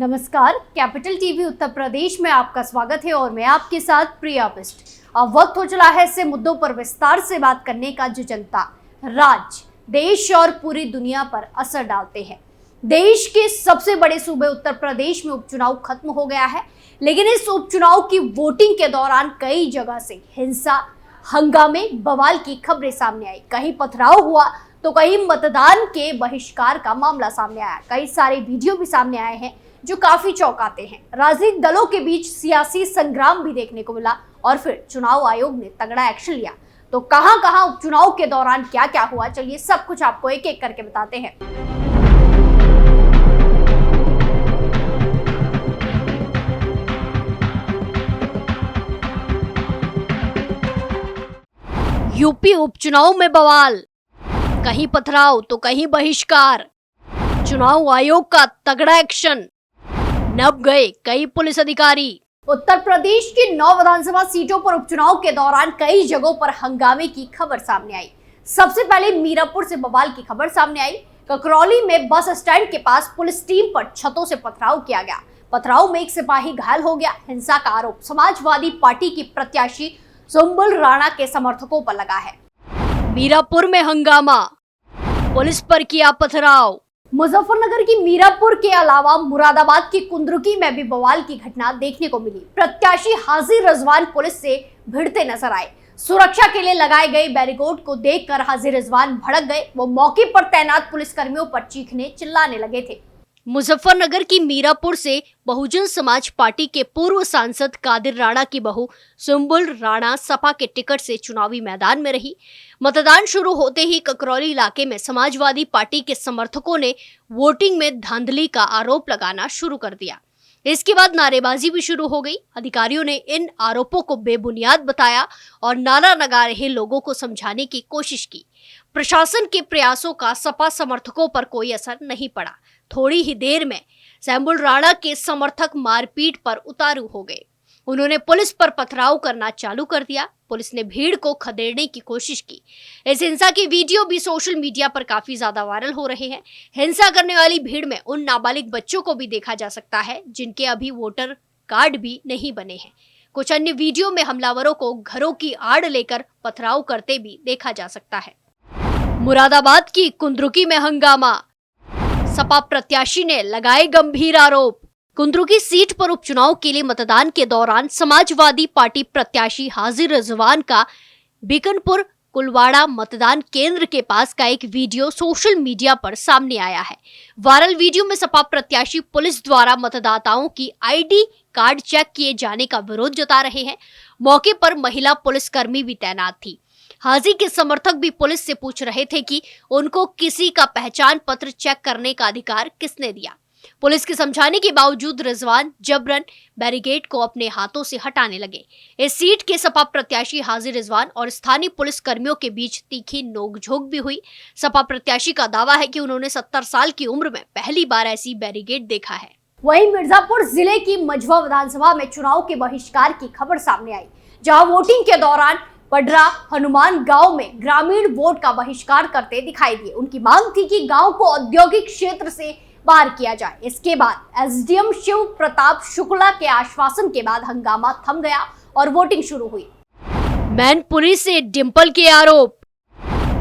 नमस्कार, capital TV Uttar Pradesh में आपका स्वागत है और मैं आपके साथ प्रिया बिस्ट। अब वक्त हो चला है ऐसे मुद्दों पर विस्तार से बात करने का जो जनता, राज्य, देश और पूरी दुनिया पर असर डालते हैं। देश के सबसे बड़े सूबे उत्तर प्रदेश में उपचुनाव खत्म हो गया है, लेकिन इस उपचुनाव की वोटिंग के दौरान कई जगह से हिंसा, हंगामे, बवाल की खबरें सामने आई। कहीं पथराव हुआ तो कहीं मतदान के बहिष्कार का मामला सामने आया। कई सारे वीडियो भी सामने आए हैं जो काफी चौंकाते हैं। राजनीतिक दलों के बीच सियासी संग्राम भी देखने को मिला और फिर चुनाव आयोग ने तगड़ा एक्शन लिया। तो कहां-कहां उपचुनाव के दौरान क्या-क्या हुआ, चलिए सब कुछ आपको एक-एक करके बताते हैं। यूपी उपचुनाव में बवाल, कहीं पथराव तो कहीं बहिष्कार, चुनाव आयोग का तगड़ा एक्शन, नप गए कई पुलिस अधिकारी। उत्तर प्रदेश की 9 विधानसभा सीटों पर उपचुनाव के दौरान कई जगहों पर हंगामे की खबर सामने आई। सबसे पहले मीरापुर से बवाल की खबर सामने आई। ककरौली में बस स्टैंड के पास पुलिस टीम पर छतों से पथराव किया गया। पथराव में एक सिपाही घायल हो गया। हिंसा का आरोप समाजवादी पार्टी की प्रत्याशी सुंबुल राणा के समर्थकों पर लगा है। मीरापुर में हंगामा, पुलिस पर किया पथराव। मुजफ्फरनगर की मीरापुर के अलावा मुरादाबाद की कुंद्रुकी में भी बवाल की घटना देखने को मिली। प्रत्याशी हाजी रिजवान पुलिस से भिड़ते नजर आए। सुरक्षा के लिए लगाए गए बैरिकेड को देखकर हाजी रिजवान भड़क गए। वो मौके पर तैनात पुलिसकर्मियों पर चीखने चिल्लाने लगे थे। मुजफ्फरनगर की मीरापुर से बहुजन समाज पार्टी के पूर्व सांसद कादिर राणा की बहू सुंबुल राणा सपा के टिकट से चुनावी मैदान में रही। मतदान शुरू होते ही ककरौली इलाके में समाजवादी पार्टी के समर्थकों ने वोटिंग में धांधली का आरोप लगाना शुरू कर दिया। इसके बाद नारेबाजी भी शुरू हो गई। अधिकारियों ने इन आरोपों को बेबुनियाद बताया और नारा लगा रहे लोगों को समझाने की कोशिश की। प्रशासन के प्रयासों का सपा समर्थकों पर कोई असर नहीं पड़ा। थोड़ी ही देर में सुंबुल राणा के समर्थक मारपीट पर उतारू हो गए। उन्होंने पुलिस पर पथराव करना चालू कर दिया। पुलिस ने भीड़ को खदेड़ने की कोशिश की। इस हिंसा की वीडियो भी सोशल मीडिया पर काफी ज्यादा वायरल हो रहे हैं। हिंसा करने वाली भीड़ में उन नाबालिग बच्चों को भी देखा जा सकता है जिनके अभी वोटर कार्ड भी नहीं बने हैं। कुछ अन्य वीडियो में हमलावरों को घरों की आड़ लेकर पथराव करते भी देखा जा सकता है। मुरादाबाद की कुंद्रुकी में हंगामा, सपा प्रत्याशी ने लगाए गंभीर आरोप। कुंद्रुकी सीट पर उपचुनाव के लिए मतदान के दौरान समाजवादी पार्टी प्रत्याशी हाजी रिजवान का बीकनपुर कुलवाड़ा मतदान केंद्र के पास का एक वीडियो सोशल मीडिया पर सामने आया है। वायरल वीडियो में सपा प्रत्याशी पुलिस द्वारा मतदाताओं की आईडी कार्ड चेक किए जाने का विरोध जता रहे हैं। मौके पर महिला पुलिसकर्मी भी तैनात थी। हाजी के समर्थक भी पुलिस से पूछ रहे थे कि उनको किसी का पहचान पत्र चेक करने का अधिकार किसने दिया। पुलिस के समझाने के बावजूद रिजवान जबरन बैरिकेड को अपने हाथों से हटाने लगे। इस सीट के सपा प्रत्याशी हाजी रिजवान और स्थानीय पुलिस कर्मियों के बीच तीखी नोकझोंक भी हुई। सपा प्रत्याशी का दावा है कि उन्होंने 70 साल की उम्र में पहली बार ऐसी बैरिकेड देखा है। वहीं मिर्जापुर जिले की मझवा विधानसभा में चुनाव के बहिष्कार की खबर सामने आई, जहां वोटिंग के दौरान पडरा हनुमान गांव में ग्रामीण वोट का बहिष्कार करते दिखाई दिए। उनकी मांग थी कि गांव को औद्योगिक क्षेत्र से बाहर किया जाए। इसके बाद एसडीएम शिव प्रताप शुक्ला के आश्वासन के बाद हंगामा थम गया और वोटिंग शुरू हुई। मैनपुरी से डिंपल के आरोप,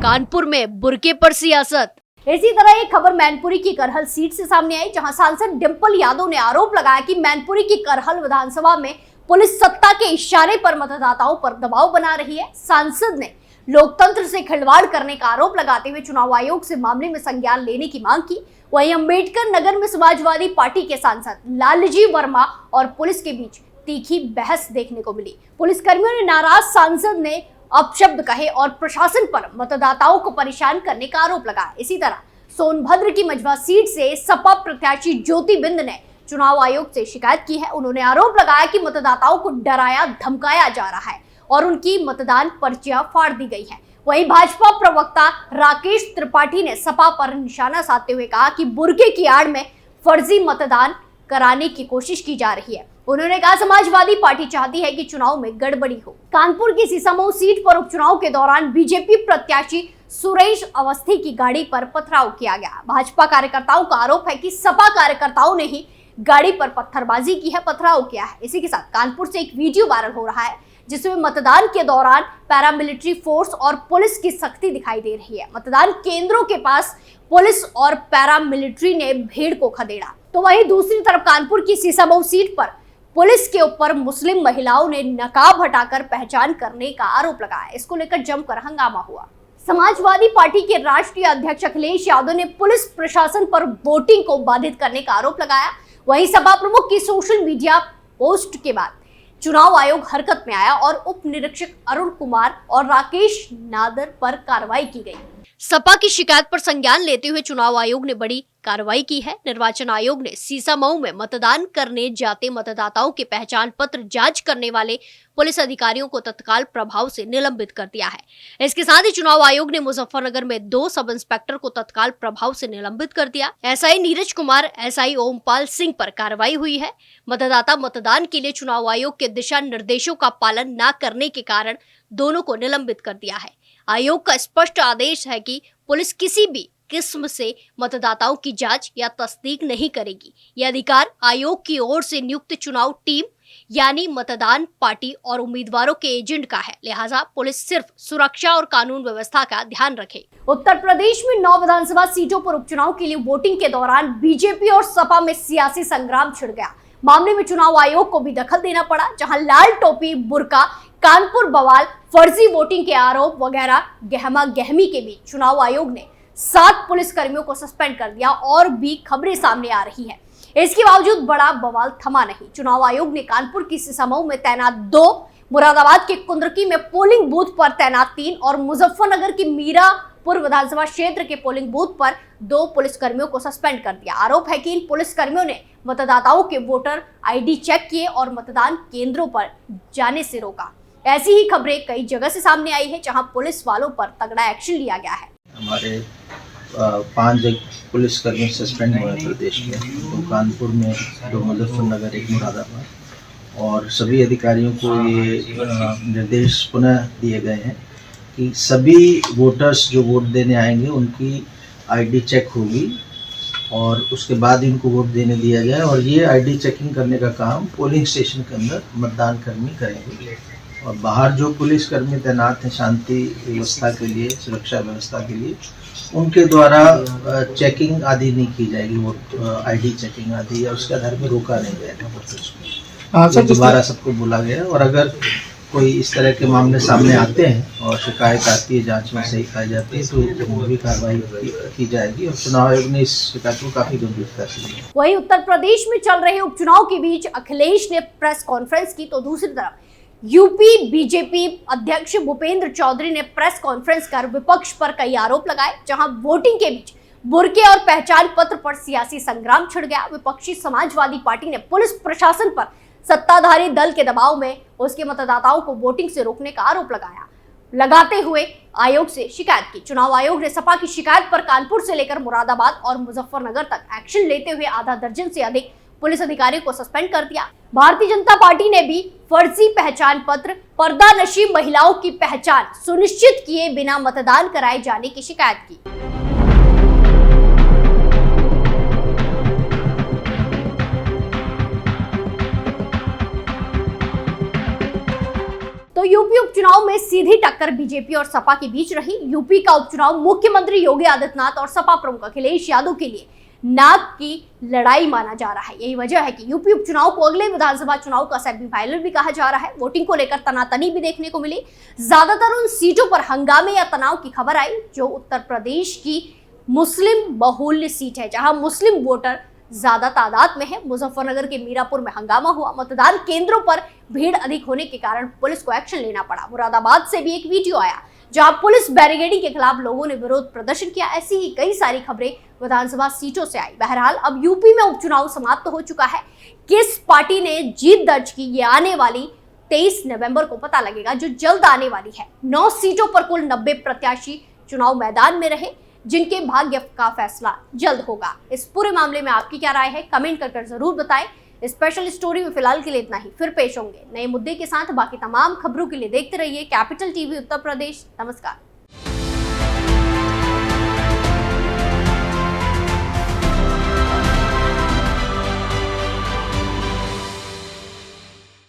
कानपुर में बुर्के पर सियासत। इसी तरह एक खबर मैनपुरी की करहल सीट से सामने आई, जहां सांसद डिंपल यादव ने आरोप लगाया कि मैनपुरी की करहल विधानसभा में पुलिस सत्ता के इशारे पर मतदाताओं पर दबाव बना रही है। सांसद ने लोकतंत्र से खिलवाड़ करने का आरोप लगाते हुए चुनाव आयोग से मामले में संज्ञान लेने की मांग की। वहीं अंबेडकर नगर में समाजवादी पार्टी के सांसद लालजी वर्मा और पुलिस के बीच तीखी बहस देखने को मिली। पुलिसकर्मियों ने नाराज सांसद ने अपशब्द कहे और प्रशासन पर मतदाताओं को परेशान करने का आरोप लगाया। इसी तरह सोनभद्र की मझवा सीट से सपा प्रत्याशी ज्योति बिंद ने चुनाव आयोग से शिकायत की है। उन्होंने आरोप लगाया कि मतदाताओं को डराया धमकाया जा रहा है और उनकी मतदान पर्चियां फाड़ दी गई है। वहीं भाजपा प्रवक्ता राकेश त्रिपाठी ने सपा पर निशाना साधते हुए कहा कि बुर्के की आड़ में फर्जी मतदान कराने की कोशिश की जा रही है। उन्होंने कहा समाजवादी पार्टी चाहती है कि चुनाव में गड़बड़ी हो। कानपुर की सीसामऊ सीट पर उपचुनाव के दौरान बीजेपी प्रत्याशी सुरेश अवस्थी की गाड़ी पर पथराव किया गया। भाजपा कार्यकर्ताओं का आरोप है कि सपा कार्यकर्ताओं ने ही गाड़ी पर पत्थरबाजी की है, पथराव किया है। इसी के साथ कानपुर से एक वीडियो वायरल हो रहा है जिसमें मतदान के दौरान पैरामिलिट्री फोर्स और पुलिस की सख्ती दिखाई दे रही है। मतदान केंद्रों के पास पुलिस और पैरामिलिट्री ने भीड़ को खदेड़ा, तो वहीं दूसरी तरफ कानपुर की सीसामऊ सीट पर पुलिस के ऊपर मुस्लिम महिलाओं ने नकाब हटाकर पहचान करने का आरोप लगाया। इसको लेकर जमकर हंगामा हुआ। समाजवादी पार्टी के राष्ट्रीय अध्यक्ष अखिलेश यादव ने पुलिस प्रशासन पर वोटिंग को बाधित करने का आरोप लगाया। वहीं सपा प्रमुख की सोशल मीडिया पोस्ट के बाद चुनाव आयोग हरकत में आया और उप निरीक्षक अरुण कुमार और राकेश नादर पर कार्रवाई की गई। सपा की शिकायत पर संज्ञान लेते हुए चुनाव आयोग ने बड़ी कार्रवाई की है। निर्वाचन आयोग ने सीसामऊ में मतदान करने जाते मतदाताओं के पहचान पत्र जांच करने वाले पुलिस अधिकारियों को तत्काल प्रभाव से निलंबित कर दिया है। इसके साथ ही चुनाव आयोग ने मुजफ्फरनगर में 2 सब इंस्पेक्टर को तत्काल प्रभाव से निलंबित कर दिया। एसआई नीरज कुमार, एसआई ओमपाल सिंह पर कार्रवाई हुई है। मतदाता मतदान के लिए चुनाव आयोग के दिशा निर्देशों का पालन न करने के कारण दोनों को निलंबित कर दिया है। आयोग का स्पष्ट आदेश है कि पुलिस किसी भी किस्म से मतदाताओं की जांच या तस्दीक नहीं करेगी। यह अधिकार आयोग की ओर से नियुक्त चुनाव टीम यानी मतदान पार्टी और उम्मीदवारों के एजेंट का है। लिहाजा पुलिस सिर्फ सुरक्षा और कानून व्यवस्था का ध्यान रखे। उत्तर प्रदेश में 9 विधानसभा सीटों पर उपचुनाव के लिए वोटिंग के दौरान बीजेपी और सपा में सियासी संग्राम छिड़ गया। मामले में चुनाव आयोग को भी दखल देना पड़ा, जहां लाल टोपी, बुर्का, कानपुर बवाल, फर्जी वोटिंग के आरोप वगैरह गहमा गहमी के बीच चुनाव आयोग ने 7 पुलिस कर्मियों को सस्पेंड कर दिया और भी खबरें सामने आ रही है। इसके बावजूद बड़ा बवाल थमा नहीं। चुनाव आयोग ने कानपुर की सीसामऊ में तैनात 2, मुरादाबाद के कुंदरकी में पोलिंग बूथ पर तैनात 3 और मुजफ्फरनगर की मीरापुर विधानसभा क्षेत्र के पोलिंग बूथ पर 2 पुलिस कर्मियों को सस्पेंड कर दिया। आरोप है कि इन पुलिस कर्मियों ने मतदाताओं के वोटर आईडी चेक किए और मतदान केंद्रों पर जाने से रोका। ऐसी ही खबरें कई जगह से सामने आई है, जहां पुलिस वालों पर तगड़ा एक्शन लिया गया है। हमारे 5 पुलिसकर्मी सस्पेंड हुए प्रदेश में, 2 कानपुर में, 2 मुजफ्फरनगर, 1 मुरादाबाद, और सभी अधिकारियों को ये निर्देश पुनः दिए गए हैं कि सभी वोटर्स जो वोट देने आएंगे उनकी आईडी चेक होगी और उसके बाद इनको वोट देने दिया जाए। और ये आईडी चेकिंग करने का काम पोलिंग स्टेशन के अंदर मतदान कर्मी करेंगे और बाहर जो पुलिसकर्मी तैनात हैं शांति व्यवस्था के लिए, सुरक्षा व्यवस्था के लिए, उनके द्वारा चेकिंग आदि नहीं की जाएगी, वो आईडी चेकिंग आदि, या उसके आधार में रोका नहीं जाएगा वोटर्स को। दोबारा सबको बोला गया और अगर कोई इस तरह के मामले सामने आते हैं और शिकायत आती है, जांच में सही पाई जाती है, तो जरूरी कार्रवाई की जाएगी। और चुनाव आयोग ने इस शिकायत को काफी गंभीरता से लिया। वहीं उत्तर प्रदेश में चल रहे उपचुनाव के बीच अखिलेश ने प्रेस कॉन्फ्रेंस की, तो दूसरी तरफ यूपी बीजेपी अध्यक्ष भूपेंद्र चौधरी ने प्रेस कॉन्फ्रेंस कर विपक्ष पर कई आरोप लगाए, जहां वोटिंग के बीच बुर्के और पहचान पत्र पर सियासी संग्राम छिड़ गया। विपक्षी समाजवादी पार्टी ने पुलिस प्रशासन पर सत्ताधारी दल के दबाव में उसके मतदाताओं को वोटिंग से रोकने का आरोप लगाते हुए आयोग से शिकायत की। चुनाव आयोग ने सपा की शिकायत पर कानपुर से लेकर मुरादाबाद और मुजफ्फरनगर तक एक्शन लेते हुए आधा दर्जन से अधिक पुलिस अधिकारियों को सस्पेंड कर दिया। भारतीय जनता पार्टी ने भी फर्जी पहचान पत्र, पर्दानशी महिलाओं की पहचान सुनिश्चित किए बिना मतदान कराए जाने की शिकायत की। तो यूपी उपचुनाव में सीधी टक्कर बीजेपी और सपा के बीच रही। यूपी का उपचुनाव मुख्यमंत्री योगी आदित्यनाथ और सपा प्रमुख अखिलेश यादव के लिए नाक की लड़ाई माना जा रहा है। यही वजह है कि यूपी उपचुनाव को अगले विधानसभा चुनाव का सेमीफाइनल भी कहा जा रहा है। वोटिंग को लेकर तनातनी भी देखने को मिली। ज्यादातर उन सीटों पर हंगामे या तनाव की खबर आई जो उत्तर प्रदेश की मुस्लिम बहुल्य सीट है, जहां मुस्लिम वोटर ज्यादा तादाद में है। मुजफ्फरनगर के मीरापुर में हंगामा हुआ। मतदान केंद्रों पर भीड़ अधिक होने के कारण पुलिस को एक्शन लेना पड़ा। मुरादाबाद से भी एक वीडियो आया जहां पुलिस बैरिकेडिंग के खिलाफ लोगों ने विरोध प्रदर्शन किया। ऐसी ही कई सारी खबरें विधानसभा सीटों से आई। बहरहाल अब यूपी में उपचुनाव समाप्त हो चुका है। किस पार्टी ने जीत दर्ज की, ये आने वाली 23 नवंबर को पता लगेगा, जो जल्द आने वाली है। 9 सीटों पर कुल 90 प्रत्याशी चुनाव मैदान में रहे, जिनके भाग्य का फैसला जल्द होगा। इस पूरे मामले में आपकी क्या राय है, कमेंट कर जरूर बताएं। स्पेशल स्टोरी में फिलहाल के लिए इतना ही, फिर पेश होंगे नए मुद्दे के साथ। बाकी तमाम खबरों के लिए देखते रहिए कैपिटल टीवी उत्तर प्रदेश। नमस्कार।